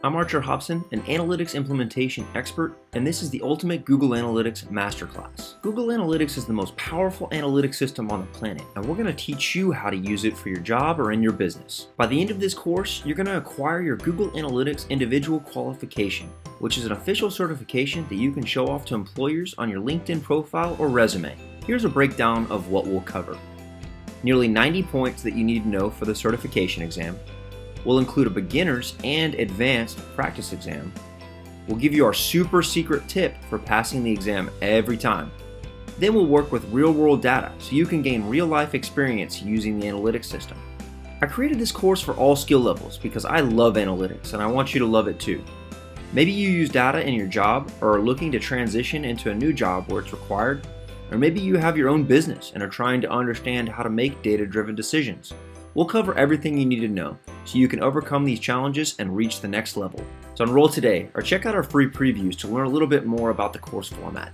I'm Archer Hobson, an analytics implementation expert, and this is the ultimate Google Analytics Masterclass. Google Analytics is the most powerful analytics system on the planet, and we're going to teach you how to use it for your job or in your business. By the end of this course, you're going to acquire your Google Analytics Individual Qualification, which is an official certification that you can show off to employers on your LinkedIn profile or resume. Here's a breakdown of what we'll cover. Nearly 90 points that you need to know for the certification exam. We'll include a beginner's and advanced practice exam. We'll give you our super secret tip for passing the exam every time. Then we'll work with real-world data so you can gain real-life experience using the analytics system. I created this course for all skill levels because I love analytics and I want you to love it too. Maybe you use data in your job or are looking to transition into a new job where it's required, or maybe you have your own business and are trying to understand how to make data-driven decisions. We'll cover everything you need to know so you can overcome these challenges and reach the next level. So enroll today or check out our free previews to learn a little bit more about the course format.